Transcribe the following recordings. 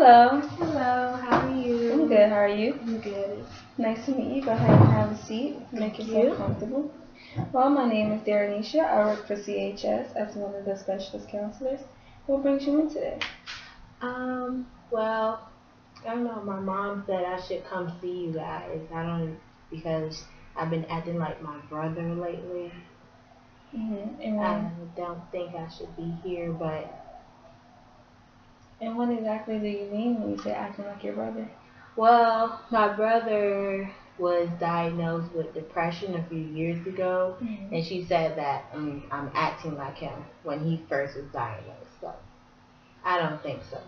Hello. Hello, how are you? I'm good. How are you? I'm good. Nice to meet you. Go ahead and have a seat. Make Thank yourself you. comfortable. Well, my name is Darrenisha. I work for CHS as one of the specialist counselors. What brings you in today? Well, I don't know. My mom said I should come see you guys. Because I've been acting like my brother lately. And I don't think I should be here, but what exactly do you mean when you say acting like your brother? well, my brother was diagnosed with depression a few years ago, and she said that I'm acting like him when he first was diagnosed. So I don't think so.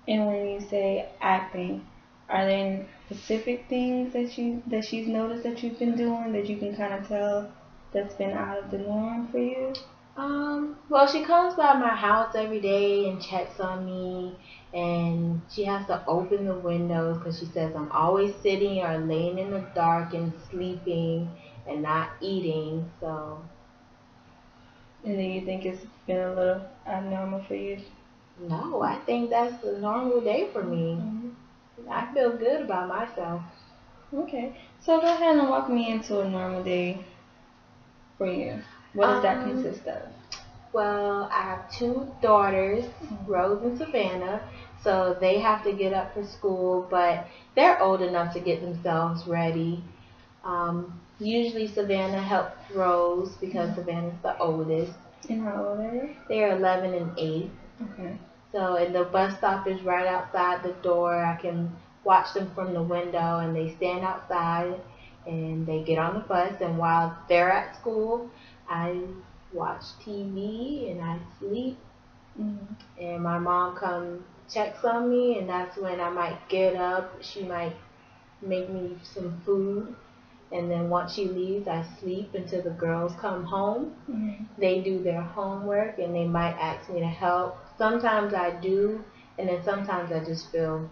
And when you say acting, are there any specific things that she's noticed that you've been doing that you can kind of tell that's been out of the norm for you? Well, she comes by my house every day and checks on me, and she has to open the windows because she says I'm always sitting or laying in the dark and sleeping and not eating. So, And do you think it's been a little abnormal for you? no, I think that's a normal day for me. I feel good about myself. Okay, so go ahead and walk me into a normal day for you. What does that consist of? Well, I have two daughters, Rose and Savannah, so they have to get up for school, but they're old enough to get themselves ready. Usually Savannah helps Rose because Savannah's the oldest. And how old are they? They're 11 and 8. Okay. So, and the bus stop is right outside the door. I can watch them from the window, and they stand outside and they get on the bus. And while they're at school, I watch TV and I sleep. And my mom comes checks on me, and that's when I might get up. She might make me some food. And then once she leaves, I sleep until the girls come home. They do their homework, and they might ask me to help. Sometimes I do, and then sometimes I just feel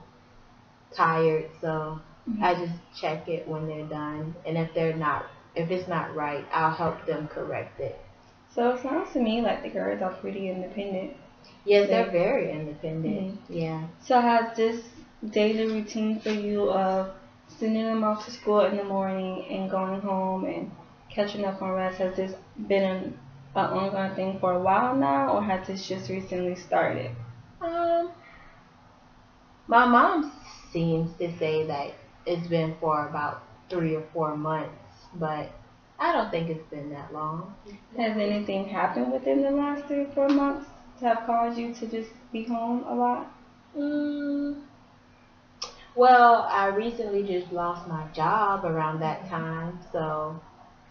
tired, so I just check it when they're done. And if it's not right, I'll help them correct it. So it sounds to me like the girls are pretty independent. Yes, they're very independent. Yeah. So has this daily routine for you of sending them off to school in the morning and going home and catching up on rest, has this been an ongoing thing for a while now, or has this just recently started? My mom seems to say that it's been for about 3 or 4 months, but I don't think it's been that long. Has anything happened within the last 3 or 4 months to have caused you to just be home a lot? Well, I recently just lost my job around that time, so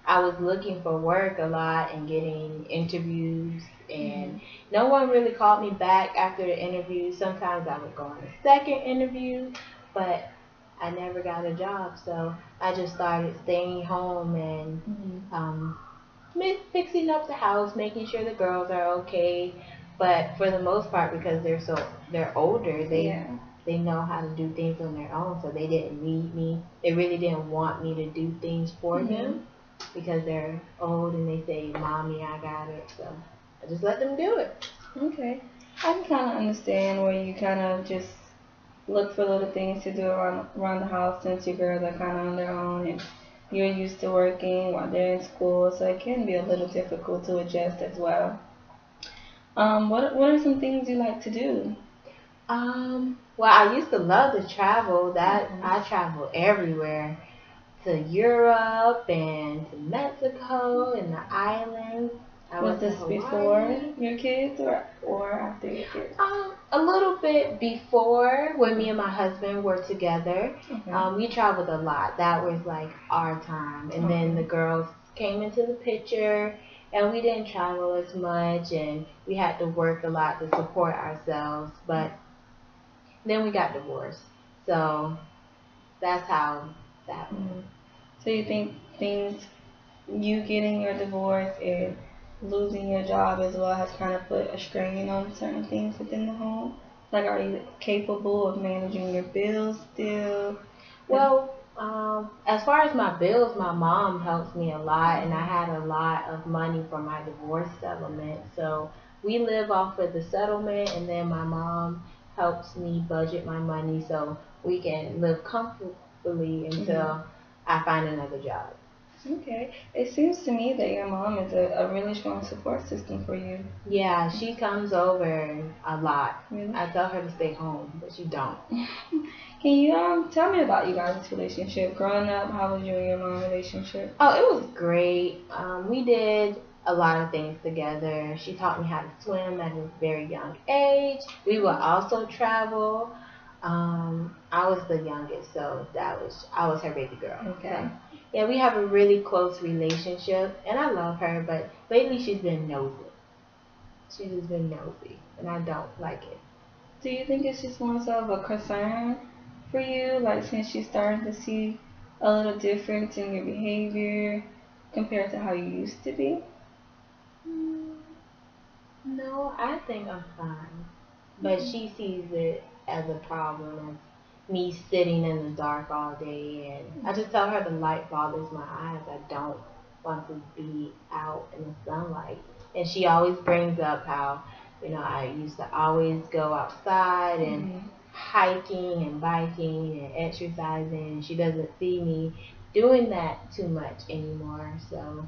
I was looking for work a lot and getting interviews, and no one really called me back after the interview. Sometimes I would go on a second interview, but I never got a job, so I just started staying home and fixing up the house, making sure the girls are okay. But for the most part, because they're older, they know how to do things on their own, so they didn't need me. They really didn't want me to do things for them because they're old and they say, "Mommy, I got it." So I just let them do it. Okay. I can kind of understand where you kind of just look for little things to do around the house since your girls are kind of on their own and you're used to working while they're in school, so it can be a little difficult to adjust as well. What are some things you like to do? Well, I used to love to travel. I travel everywhere, to Europe and to Mexico and the islands. Was this before your kids or after your kids? A little bit before, when me and my husband were together. We traveled a lot. That was like our time. And then the girls came into the picture, and we didn't travel as much, and we had to work a lot to support ourselves. But then we got divorced. So that's how that went. So you think you getting your divorce and losing your job as well has kind of put a strain on certain things within the home? Like, are you capable of managing your bills still? Well, as far as my bills, my mom helps me a lot, and I had a lot of money for my divorce settlement. So we live off of the settlement, and then my mom helps me budget my money so we can live comfortably Mhm. until I find another job. Okay. It seems to me that your mom is a really strong support system for you. Yeah, she comes over a lot. Really? I tell her to stay home, but she don't. Can you tell me about you guys' relationship? Growing up, how was you and your mom relationship? Oh, it was great. We did a lot of things together. She taught me how to swim at a very young age. We would also travel. I was the youngest, so I was her baby girl. Okay. So yeah, we have a really close relationship, and I love her. But lately, she's been nosy. She's just been nosy, and I don't like it. Do you think it's just more so of a concern for you, like since you started to see a little difference in your behavior compared to how you used to be? Hmm, no, I think I'm fine. But she sees it as a problem, as me sitting in the dark all day. And I just tell her the light bothers my eyes. I don't want to be out in the sunlight. And she always brings up how, I used to always go outside and Mm-hmm. hiking and biking and exercising. She doesn't see me doing that too much anymore. So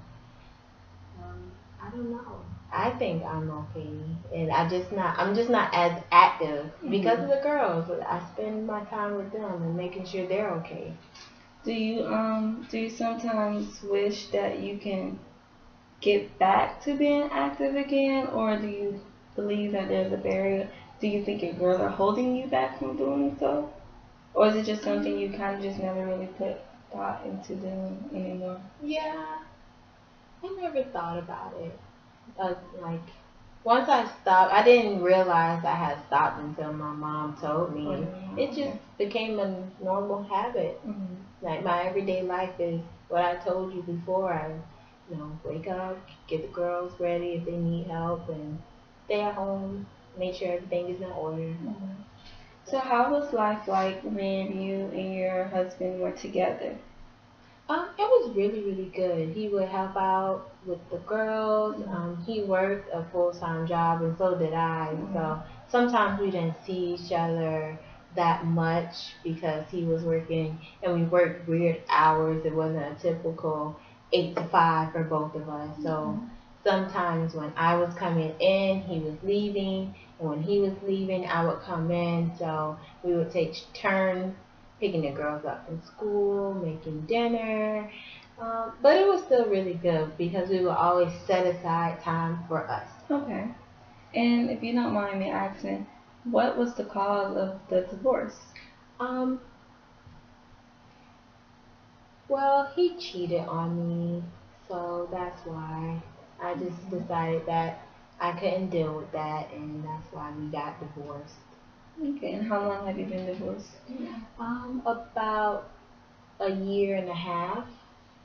I don't know. I think I'm okay, and I'm just not as active because of Mm-hmm. the girls. I spend my time with them and making sure they're okay. Do you sometimes wish that you can get back to being active again, or do you believe that there's a barrier? Do you think your girls are holding you back from doing so? Or is it just something you Um, kind of just never really put thought into doing anymore? yeah, I never thought about it. Like once I stopped, I didn't realize I had stopped until my mom told me, Or do and you it not? just Okay. became a normal habit. Mm-hmm. Like my everyday life is what I told you before. I, wake up, get the girls ready if they need help, and stay at home, make sure everything is in order. Mm-hmm. So how was life like when you and your husband were together? It was really, really good. He would help out with the girls. Mm-hmm. He worked a full-time job, and so did I. Mm-hmm. So sometimes we didn't see each other that much because he was working, and we worked weird hours. It wasn't a typical 8 to 5 for both of us. So Mm-hmm. sometimes when I was coming in, he was leaving, and when he was leaving, I would come in. So we would take turns picking the girls up from school, making dinner. But it was still really good because we would always set aside time for us. Okay. And if you don't mind me asking, what was the cause of the divorce? Um, well, he cheated on me, so that's why I just decided that I couldn't deal with that, and that's why we got divorced. Okay, and how long have you been divorced? About a year and a half,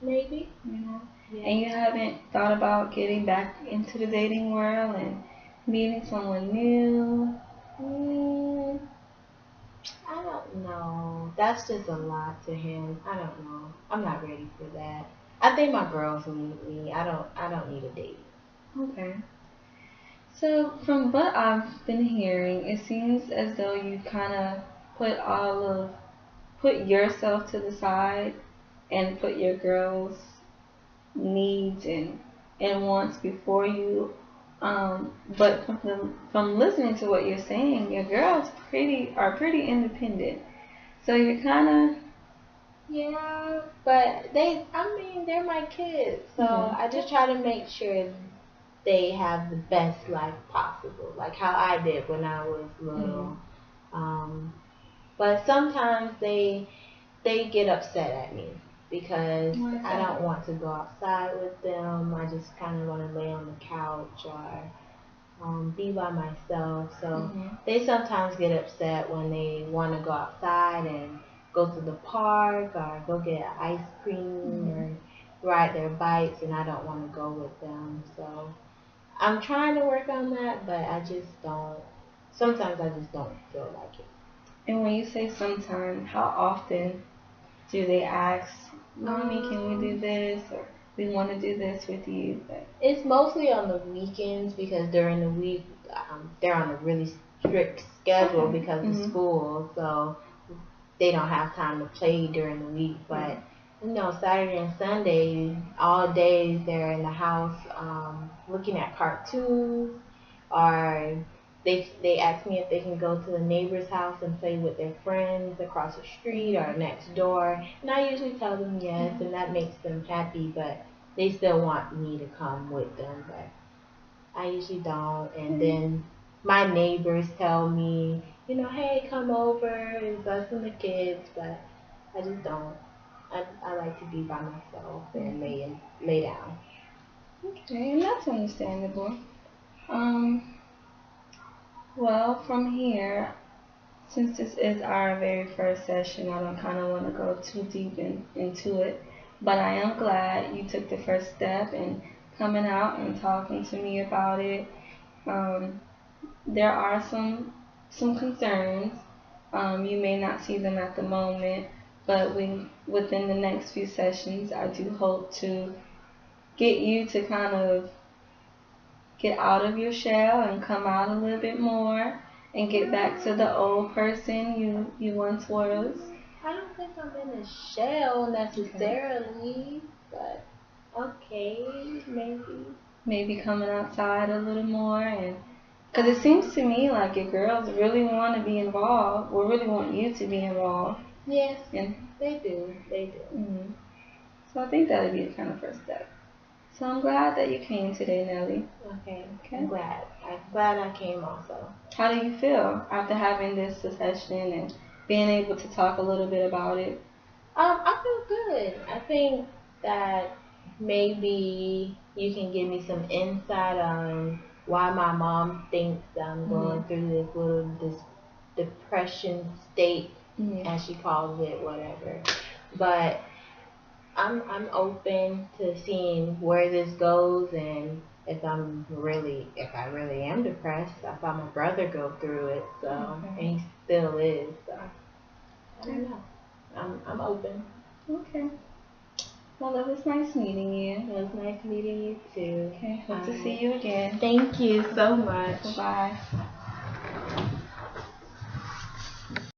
maybe. You know, Yeah. and you haven't thought about getting back into the dating world and meeting someone new? Mm, I don't know. That's just a lot to him. I don't know. I'm not ready for that. I think my girls need me. I don't need a date. Okay. So from what I've been hearing, it seems as though you kind of put yourself to the side and put your girls' needs and wants before you. But from listening to what you're saying, your girls are pretty independent. So you're kind Yeah, but I mean, they're my kids. So of. I just try to make sure they have the best life possible. Like how I did when I was Hmm. little. Um, but sometimes they get upset at me because Why is I that? don't want to go outside with them. I just kind of want to lay on the couch or be by myself. So Hmm. they sometimes get upset when they want to go outside and go to the park or go get ice cream Hmm. or ride their bikes, and I don't want to go with them. So I'm trying to work on that, but I just don't. Sometimes I just don't feel like it. And when you say sometime, how often do they ask, "Mommy, can we do Um, this?" or "We want to do this with you"? But, it's mostly on the weekends because during the week they're on a really strict schedule Okay. because of school, so they don't have time to play during the week. But Saturday and Sunday, all days they're in the house looking at cartoons, or they ask me if they can go to the neighbor's house and play with their friends across the street or next door. And I usually tell them yes, and that makes them happy, but they still want me to come with them, but I usually don't. And then my neighbors tell me, hey, come over, it's us and the kids, but I just don't. I like to be by myself and lay down. Okay, and that's understandable. Um, well, from here, since this is our very first session, I don't kind of want to go too deep into it, but I am glad you took the first step in coming out and talking to me about it. Um, there are some concerns. You may not see them at the moment, but within the next few sessions, I do hope to get you to kind of get out of your shell and come out a little bit more and get back to the old person you once was. I don't think I'm in a shell necessarily, but okay, maybe. Maybe coming outside a little more, and because it seems to me like your girls really want to be involved, or really want you to be involved. Yes, And they do. so I think that would be the kind of first step. So I'm glad that you came today, Nelly. Okay. I'm glad. I came also. How do you feel after having this session and being able to talk a little bit about it? I feel good. I think that maybe you can give me some insight on why my mom thinks I'm going through this depression state, as she calls it, whatever. But I'm open to seeing where this goes, and if I really am depressed. I saw my brother go through it, so and he still is. So I don't know. I'm open. Okay. Well, it was nice meeting you. It was nice meeting you too. Okay. Hope to see you again. Thank you so much. Bye.